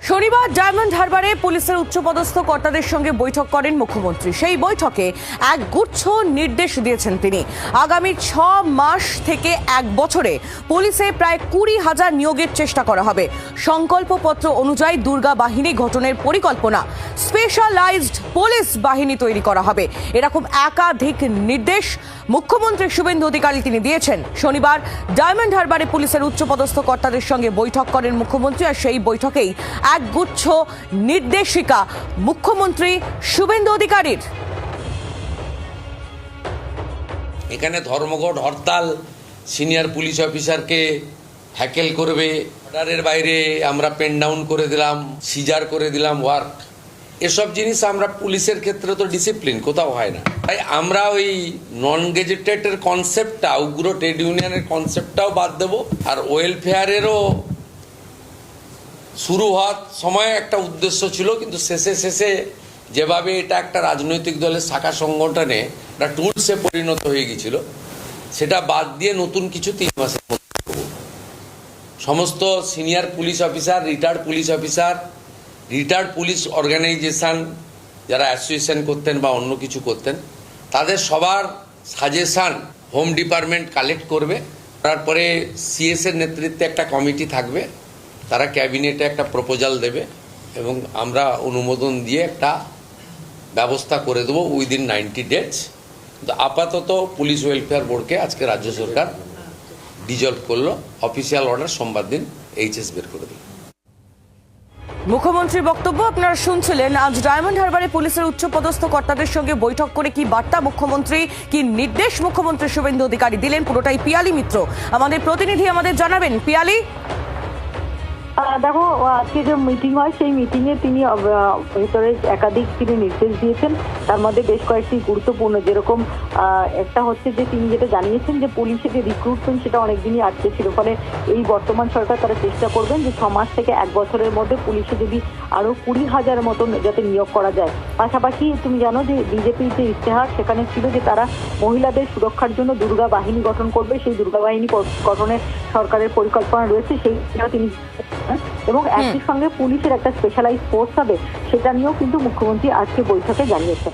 শনিবার ডায়মন্ড হারবারে পুলিশের উচ্চপদস্থ কর্তাদের সঙ্গে বৈঠক করেন মুখ্যমন্ত্রী। সেই বৈঠকে এক গুচ্ছ নির্দেশ দিয়েছেন তিনি। আগামী 6 মাস থেকে 1 বছরে পুলিশে প্রায় 20,000 নিয়োগের চেষ্টা করা হবে। সংকল্পপত্র অনুযায়ী দুর্গা বাহিনী গঠনের পরিকল্পনা, স্পেশালাইজড পুলিশ বাহিনী তৈরি করা হবে। এরকম একাধিক নির্দেশ মুখ্যমন্ত্রী শুভেন্দু অধিকারী তিনি দিয়েছেন। শনিবার ডায়মন্ড হারবারে পুলিশের উচ্চপদস্থ কর্তাদের সঙ্গে বৈঠক করেন মুখ্যমন্ত্রী, আর সেই বৈঠকেই এক গুচ্ছ নির্দেশিকা মুখ্যমন্ত্রী শুভেন্দু অধিকারীর। এখানে ধর্মঘট হরতাল, সিনিয়র পুলিশ অফিসারকে হ্যাকেল করবে, অর্ডারের বাইরে আমরা পেন ডাউন করে দিলাম, সিজার করে দিলাম ওয়ার্ক, এসব জিনিস আমরা পুলিশের ক্ষেত্রে তো ডিসিপ্লিন কোথাও হয় না। তাই আমরা ওই নন গেজেটেডের কনসেপ্টটা, উগ্র ট্রেড ইউনিয়নের কনসেপ্টটাও বাদ দেব। আর ওয়েলফেয়ারেরও শুরু হওয়ার সময় একটা উদ্দেশ্য ছিল, কিন্তু শেষে যেভাবে এটা একটা রাজনৈতিক দলের শাখা সংগঠনে একটা টুলসে পরিণত হয়ে গিয়েছিল, সেটা বাদ দিয়ে নতুন কিছু 3 মাসের মধ্যে সমস্ত senior police officer, retired police officer, retired police organisation যারা অ্যাসোসিয়েশন করতেন বা অন্য কিছু করতেন, তাদের সবার সাজেশান হোম ডিপার্টমেন্ট কালেক্ট করবে। তারপরে সিএস এর নেতৃত্বে একটা কমিটি থাকবে, তারা ক্যাবিনেটে একটা প্রপোজাল দেবে এবং আমরা অনুমোদন দিয়ে একটা ব্যবস্থা করে দেবো উইদিন 90 ডেজ। কিন্তু আপাতত পুলিশ ওয়েলফেয়ার বোর্ডকে আজকে রাজ্য সরকার ডিজলভ করলো। অফিসিয়াল অর্ডার সোমবার দিন এইচএস বের করে দিল। মুখ্যমন্ত্রীর বক্তব্য আপনারা শুনছিলেন। আজ ডায়মন্ড হারবারে পুলিশের উচ্চপদস্থ কর্তাদের সঙ্গে বৈঠক করে কি বার্তা মুখ্যমন্ত্রী, কি নির্দেশ মুখ্যমন্ত্রী শুভেন্দু অধিকারী দিলেন, পুরোটাই পিয়ালি মিত্র আমাদের প্রতিনিধি আমাদের জানাবেন। পিয়ালি, দেখো, আজকে যে মিটিং হয় সেই মিটিংয়ে তিনি ভেতরে একাধিক তিনি নির্দেশ দিয়েছেন। তার মধ্যে বেশ কয়েকটি গুরুত্বপূর্ণ, যেরকম একটা হচ্ছে যে তিনি যেটা জানিয়েছেন যে পুলিশের যে রিক্রুটমেন্ট সেটা অনেকদিনই আটকে ছিল, ফলে এই বর্তমান সরকার তারা চেষ্টা করবেন যে 6 মাস থেকে 1 বছরের মধ্যে পুলিশে যদি আরো 20,000 মতন যাতে নিয়োগ করা যায়। পাশাপাশি তুমি জানো যে বিজেপির যে ইশতেহার সেখানে ছিল যে তারা মহিলাদের সুরক্ষার জন্য দুর্গা বাহিনী গঠন করবে, সেই দুর্গা বাহিনী গঠনের সরকারের পরিকল্পনা রয়েছে, সেইটা তিনি এবং একই সঙ্গে পুলিশের একটা স্পেশালাইজ ফোর্স হবে সেটা নিয়েও কিন্তু মুখ্যমন্ত্রী আজকে বৈঠকে জানিয়েছেন।